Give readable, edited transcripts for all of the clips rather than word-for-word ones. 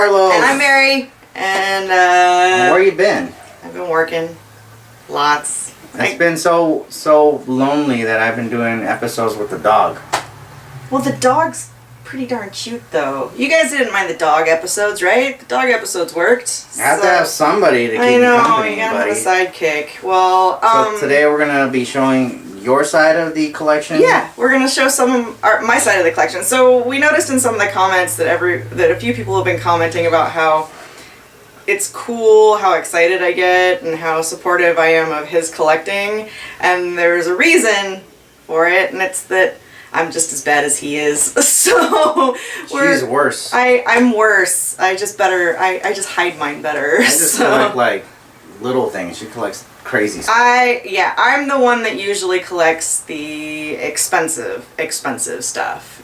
Carlos. And I'm Mary. And where you been? I've been working. Lots. It's been so lonely that I've been doing episodes with the dog. Well, the dog's pretty darn cute, though. You guys didn't mind the dog episodes, right? The dog episodes worked. I have to have somebody to keep me company, you gotta buddy. have a sidekick. Well, so today we're gonna be showing your side of the collection. Yeah, we're gonna show my side of the collection. So we noticed in some of the comments that a few people have been commenting about how it's cool, how excited I get, and how supportive I am of his collecting. And there's a reason for it, and it's that I'm just as bad as he is. So she's worse. I'm worse. I just hide mine better. I just collect like little things. She collects crazy stuff. I'm the one that usually collects the expensive stuff.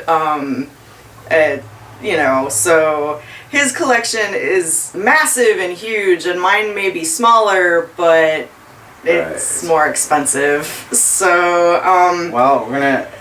So his collection is massive and huge, and mine may be smaller, but it's more expensive. So, well,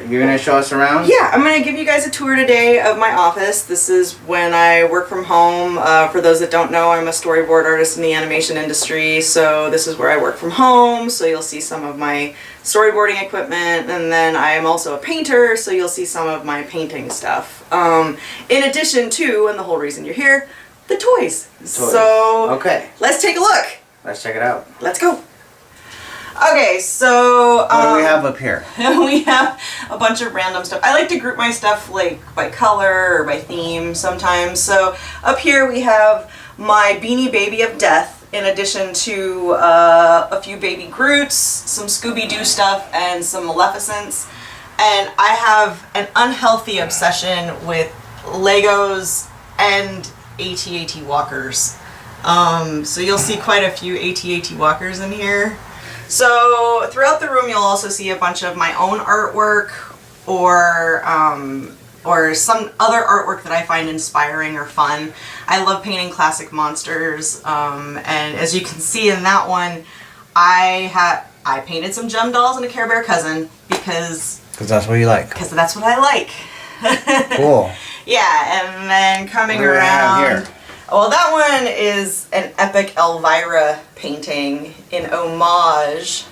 you're gonna show us around? Yeah, I'm gonna give you guys a tour today of my office. This is when I work from home. For those that don't know, I'm a storyboard artist in the animation industry, so this is where I work from home. So you'll see some of my storyboarding equipment, and then I am also a painter, so you'll see some of my painting stuff. In addition to, and the whole reason you're here, the toys. So, okay, let's take a look. Let's check it out. Let's go. Okay, so what do we have up here? We have a bunch of random stuff. I like to group my stuff like by color or by theme sometimes. So up here we have my Beanie Baby of Death, in addition to a few Baby Groots, some Scooby-Doo stuff, and some Maleficents. And I have an unhealthy obsession with Legos and AT-AT walkers. So you'll see quite a few AT-AT walkers in here. So throughout the room you'll also see a bunch of my own artwork or some other artwork that I find inspiring or fun. I love painting classic monsters, and as you can see in that one, I painted some Jem Dolls and a Care Bear cousin because that's what you like. Because that's what I like. Cool. Yeah, and then coming what do we around. have here? Well, that one is an epic Elvira painting in homage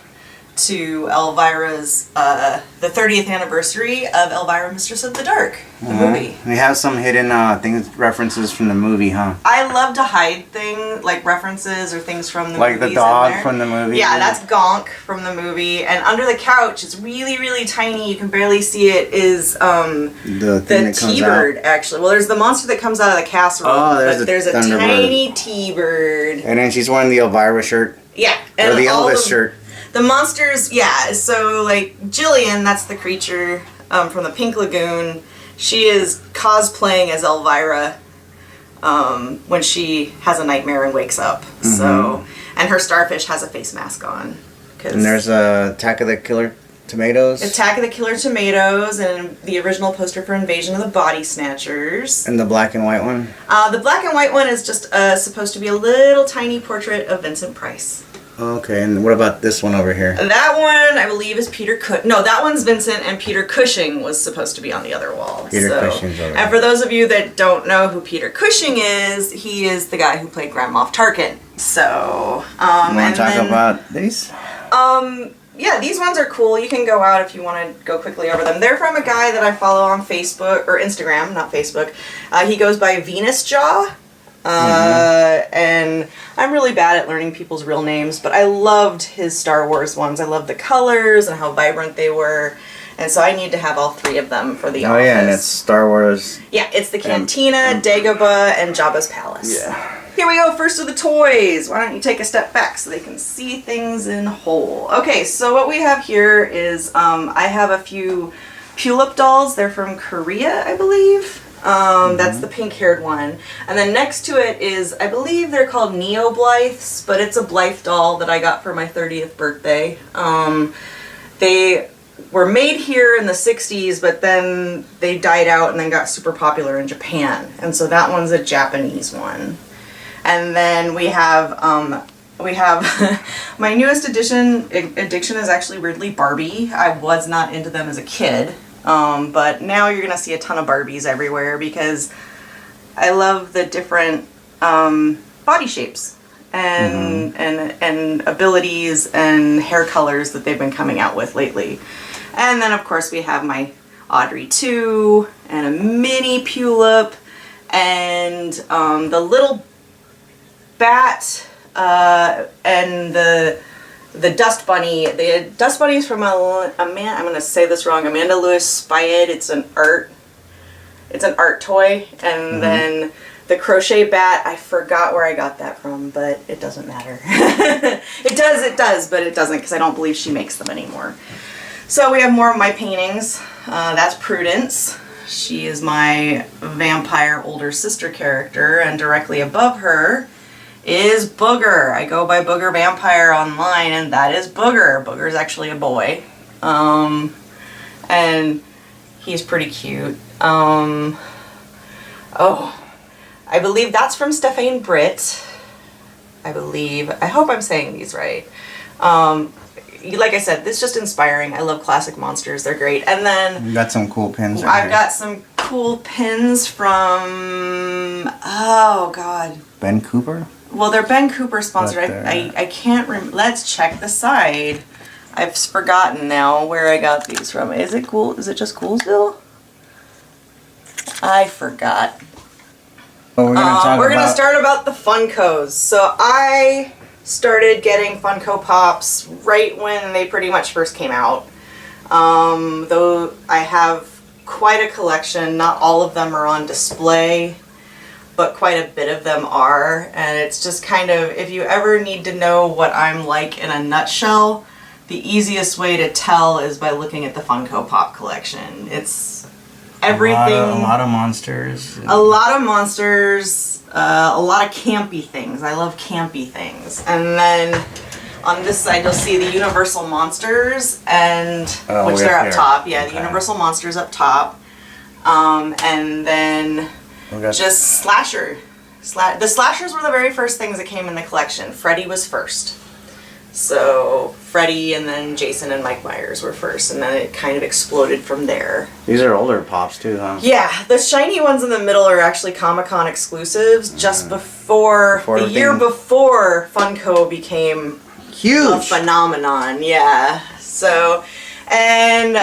to Elvira's, the 30th anniversary of Elvira, Mistress of the Dark, the movie. We have some hidden references from the movie, huh? I love to hide things, like references or things from the movie. Like the dog from the movie? Yeah, that's Gonk from the movie. And under the couch, it's really, really tiny, you can barely see it, is the T-Bird, actually. Well, there's the monster that comes out of the casserole, but there's a tiny T-Bird. And then she's wearing the Elvira shirt. Yeah. Or the Elvis shirt. The monsters, yeah, so like Jillian, that's the creature from the Pink Lagoon. She is cosplaying as Elvira when she has a nightmare and wakes up. Mm-hmm. So, and her starfish has a face mask on. And there's Attack of the Killer Tomatoes. Attack of the Killer Tomatoes, and the original poster for Invasion of the Body Snatchers. And the black and white one? The black and white one is just supposed to be a little tiny portrait of Vincent Price. Okay, and what about this one over here? That one, I believe, is Peter No, that one's Vincent, and Peter Cushing was supposed to be on the other wall. Peter Cushing's over there. And for those of you that don't know who Peter Cushing is, he is the guy who played Grand Moff Tarkin. So, you want to talk about these? Yeah, these ones are cool. You can go out if you want to go quickly over them. They're from a guy that I follow on Facebook, or Instagram, not Facebook. He goes by Venus Jaw. And I'm really bad at learning people's real names, but I loved his Star Wars ones. I loved the colors and how vibrant they were, and so I need to have all three of them for the office. Oh yeah, and it's Star Wars. Yeah, it's the Cantina, Dagobah, and Jabba's Palace. Yeah. Here we go, first of the toys. Why don't you take a step back so they can see things in whole. Okay, so what we have here is, I have a few Pullips dolls. They're from Korea, I believe. That's the pink-haired one. And then next to it is, I believe they're called Neo Blythes, but it's a Blythe doll that I got for my 30th birthday. They were made here in the 60s, but then they died out and then got super popular in Japan. And so that one's a Japanese one. And then we have my newest addiction is actually weirdly Barbie. I was not into them as a kid. But now you're going to see a ton of Barbies everywhere because I love the different body shapes and abilities and hair colors that they've been coming out with lately. And then of course we have my Audrey 2 and a mini Pulip and the little bat and the dust bunny. The dust bunny is from I'm gonna say this wrong, Amanda Lewis Spyed. It's an art toy. And then the crochet bat, I forgot where I got that from, but it doesn't matter. It does, but it doesn't because I don't believe she makes them anymore. So we have more of my paintings. That's Prudence. She is my vampire older sister character, and directly above her is Booger. I go by Booger Vampire online, and that is Booger. Booger's actually a boy. And he's pretty cute. I believe that's from Stephane Britt. I believe. I hope I'm saying these right. Like I said, this is just inspiring. I love classic monsters. They're great. And then You got some cool pins. I've got some cool pins from, oh God. Ben Cooper? Well, they're Ben Cooper sponsored. I can't remember. Let's check the side. I've forgotten now where I got these from. Is it cool? Is it just Coolsville? I forgot. Oh, we're gonna start about the Funkos. So I started getting Funko Pops right when they pretty much first came out. Though I have quite a collection. Not all of them are on display, but quite a bit of them are. And it's just kind of, if you ever need to know what I'm like in a nutshell, the easiest way to tell is by looking at the Funko Pop collection. It's everything. A lot of monsters. A lot of monsters, a lot of campy things. I love campy things. And then on this side you'll see the Universal Monsters, and which they're up top. Yeah, okay. The Universal Monsters up top. And then just Slasher. The Slashers were the very first things that came in the collection. Freddy was first. So Freddy and then Jason and Mike Myers were first, and then it kind of exploded from there. These are older Pops too, huh? Yeah, the shiny ones in the middle are actually Comic-Con exclusives. Just before the year before Funko became huge, a phenomenon. Yeah. So, and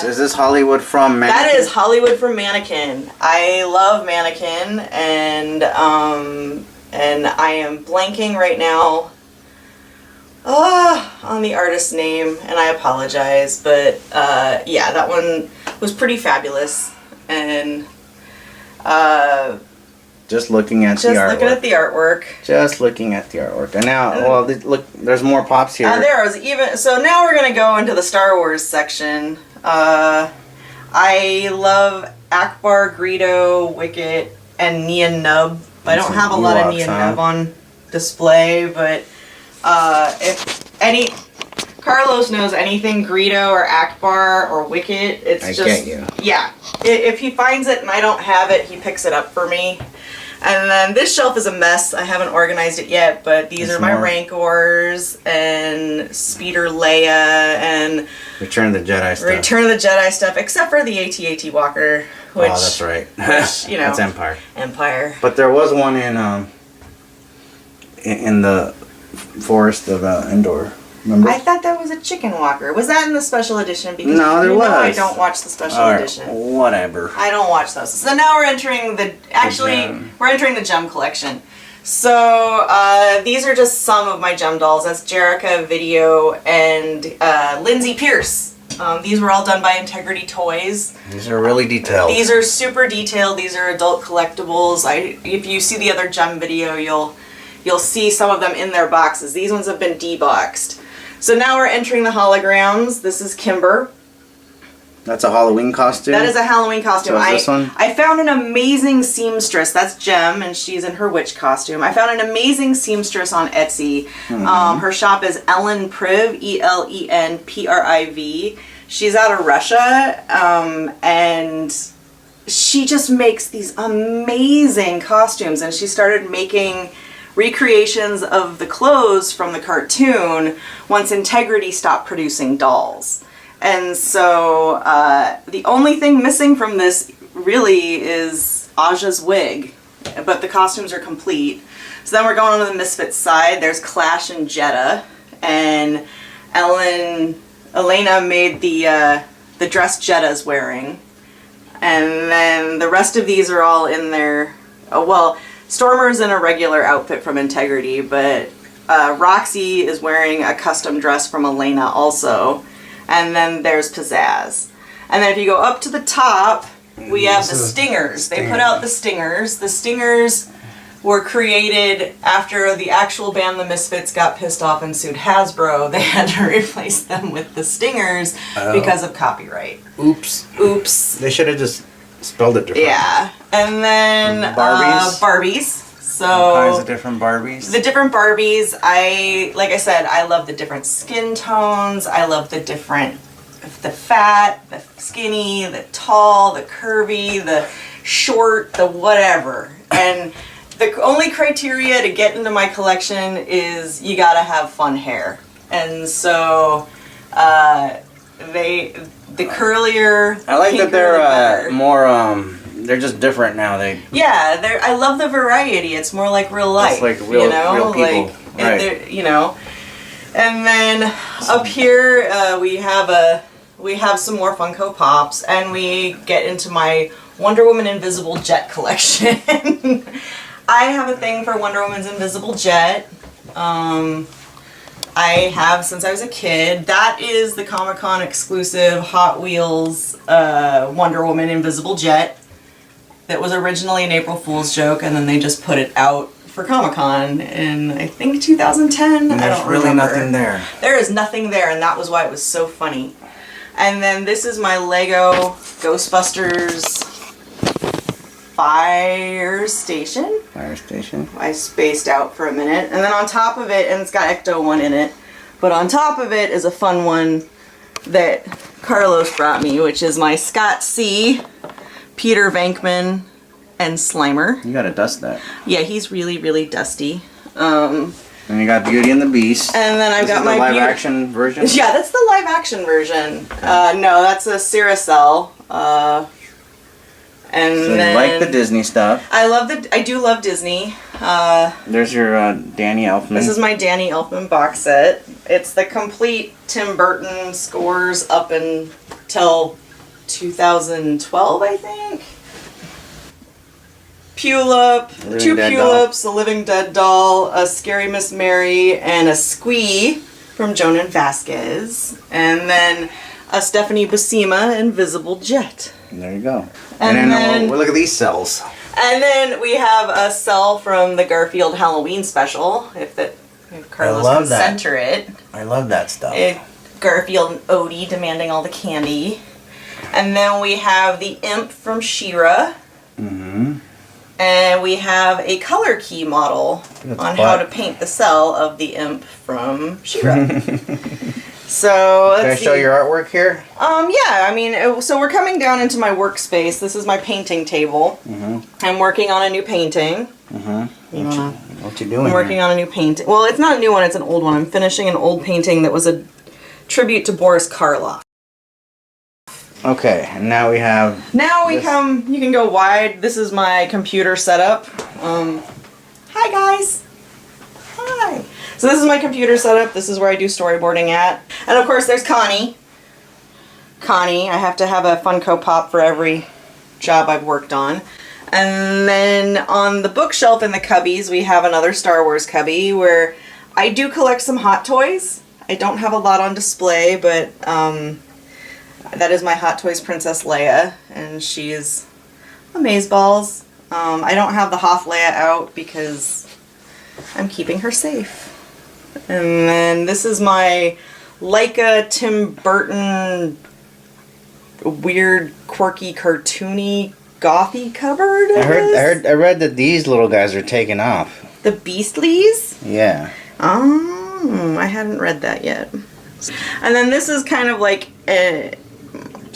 is this Hollywood from Mannequin? That is Hollywood from Mannequin. I love Mannequin, and I am blanking right now on the artist's name, and I apologize, but yeah, that one was pretty fabulous. And just looking at the artwork. Just looking at the artwork. And now, well, look, there's more Pops here. So now we're gonna go into the Star Wars section. I love Akbar, Greedo, Wicket, and Nia Nub. I don't have a lot of Nia Nub on display, but if any Carlos knows anything Greedo or Akbar or Wicket, it's just, yeah. If he finds it and I don't have it, he picks it up for me. And then this shelf is a mess. I haven't organized it yet, but these are my Rancors and Speeder Leia and Return of the Jedi stuff, except for the AT-AT Walker, which, oh, that's right. Which, you know, that's Empire. But there was one in the forest of Endor. Remember? I thought that was a chicken walker. Was that in the special edition? Because no, there was. I don't watch the special edition. Whatever. I don't watch those. So now we're entering we're entering the gem collection. So these are just some of my gem dolls. That's Jerrica, Video, and Lindsay Pierce. These were all done by Integrity Toys. These are really detailed. These are super detailed. These are adult collectibles. If you see the other gem video, you'll see some of them in their boxes. These ones have been deboxed. So now we're entering the holograms. This is Kimber. That's a Halloween costume? That is a Halloween costume. So is this one? I found an amazing seamstress. That's Jem, and she's in her witch costume. I found an amazing seamstress on Etsy. Mm-hmm. Her shop is Ellen Priv, ELENPRIV. She's out of Russia, and she just makes these amazing costumes. And she started making recreations of the clothes from the cartoon once Integrity stopped producing dolls. And so the only thing missing from this really is Aja's wig. but the costumes are complete. So then we're going on to the Misfits side. There's Clash and Jetta, and Elena made the dress Jetta's wearing. And then the rest of these are all in their, well, Stormer's in a regular outfit from Integrity, but Roxy is wearing a custom dress from Elena also. And then there's Pizzazz. And then if you go up to the top, we have the Stingers. They put out the Stingers. The Stingers were created after the actual band The Misfits got pissed off and sued Hasbro. They had to replace them with the Stingers because of copyright. Oops. Oops. They should have just spelled it different. Yeah. And then Barbies. So all kinds of different Barbies. The different Barbies, like I said, I love the different skin tones. I love the fat, the skinny, the tall, the curvy, the short, the whatever. And the only criteria to get into my collection is you gotta have fun hair. And so the curlier, I like that they're better. more they're just different now. Yeah, I love the variety. It's more like real life. It's like real people. Like, right. you know. And then up here we have some more Funko Pops, and we get into my Wonder Woman Invisible Jet collection. I have a thing for Wonder Woman's Invisible Jet. I have since I was a kid. That is the Comic-Con exclusive Hot Wheels Wonder Woman Invisible Jet that was originally an April Fool's joke, and then they just put it out for Comic-Con in, I think, 2010. And there's really nothing there. There is nothing there, and that was why it was so funny. And then this is my Lego Ghostbusters Fire Station. Fire Station. I spaced out for a minute. And then on top of it, and it's got Ecto-1 in it, but on top of it is a fun one that Carlos brought me, which is my Scott C., Peter Venkman, and Slimer. You gotta dust that. Yeah, he's really, really dusty. And you got Beauty and the Beast. And then I've got my live action version? Yeah, that's the live action version. Okay. No, that's a Ciracel. And so then you like the Disney stuff. I do love Disney. There's your Danny Elfman. This is my Danny Elfman box set. It's the complete Tim Burton scores up until 2012, I think. Pulip, two Pulips, a Living Dead doll, a Scary Miss Mary, and a Squee from Jonan Vasquez. And then a Stephanie Buscema Invisible Jet. There you go. And then look at these cells. And then we have a cell from the Garfield Halloween special, if Carlos can center it. I love that stuff. Garfield and Odie demanding all the candy. And then we have the Imp from She-Ra. Mm-hmm. And we have a color key model on how to paint the cell of the Imp from She-Ra. So Can I show your artwork here? Yeah, I mean, so we're coming down into my workspace. This is my painting table. Mm-hmm. I'm working on a new painting. Mm-hmm. What you doing? I'm working on a new painting. Well, it's not a new one, it's an old one. I'm finishing an old painting that was a tribute to Boris Karloff. Okay, and now we have... Now we come, you can go wide. This is my computer setup. Hi guys. Hi. So this is my computer setup. This is where I do storyboarding at. And of course there's Connie. Connie, I have to have a Funko Pop for every job I've worked on. And then on the bookshelf in the cubbies, we have another Star Wars cubby where I do collect some Hot Toys. I don't have a lot on display, but that is my Hot Toys Princess Leia, and she is amazeballs. I don't have the Hoth Leia out because I'm keeping her safe. And then this is my Leica Tim Burton weird, quirky, cartoony, gothy cupboard. I read that these little guys are taking off. The Beastlies? Yeah. I hadn't read that yet. And then this is kind of like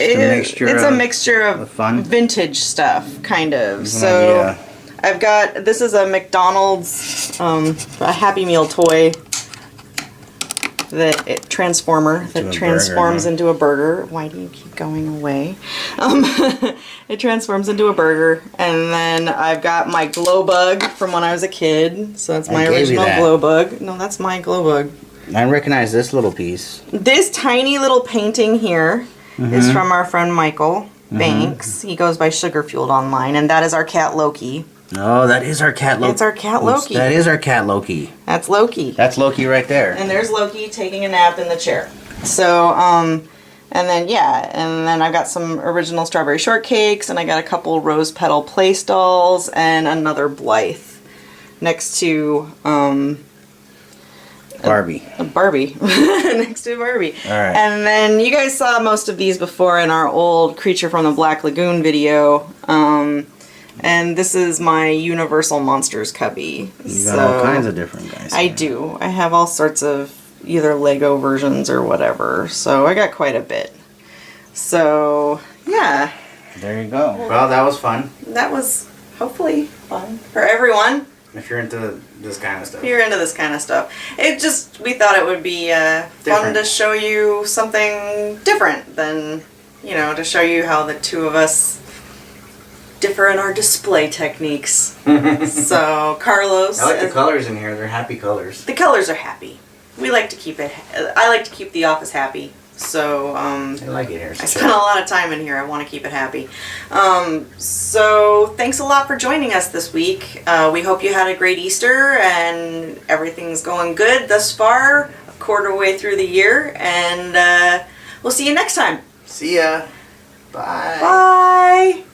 it's a mixture of fun vintage stuff, kind of. So I've got, this is a McDonald's a Happy Meal toy transformer that transforms into a burger. Why do you keep going away? It transforms into a burger. And then I've got my glow bug from when I was a kid. So that's my original glow bug. No, that's my glow bug. I recognize this little piece. This tiny little painting here is from our friend Michael Banks. He goes by Sugar Fueled online, and that is our cat Loki. Oh, that is our cat Loki. It's our cat Loki. That is our cat Loki. That's Loki. That's Loki right there. And there's Loki taking a nap in the chair. So, and then I've got some original strawberry shortcakes, and I got a couple rose petal place dolls, and another Blythe next to Barbie. Barbie. Next to Barbie. All right. And then you guys saw most of these before in our old Creature from the Black Lagoon video. And this is my Universal Monsters cubby. You got all kinds of different guys. I do. I have all sorts of either Lego versions or whatever. So I got quite a bit. So, yeah. There you go. Well, that was fun. That was hopefully fun for everyone. If you're into this kind of stuff. If you're into this kind of stuff. We thought it would be fun to show you something different than, to show you how the two of us differ in our display techniques. So, Carlos. I like the colors in here. They're happy colors. The colors are happy. We like to keep it. I like to keep the office happy. So, I like it here. I spent a lot of time in here. I want to keep it happy. So, thanks a lot for joining us this week. We hope you had a great Easter and everything's going good thus far, a quarter way through the year. And we'll see you next time. See ya. Bye. Bye.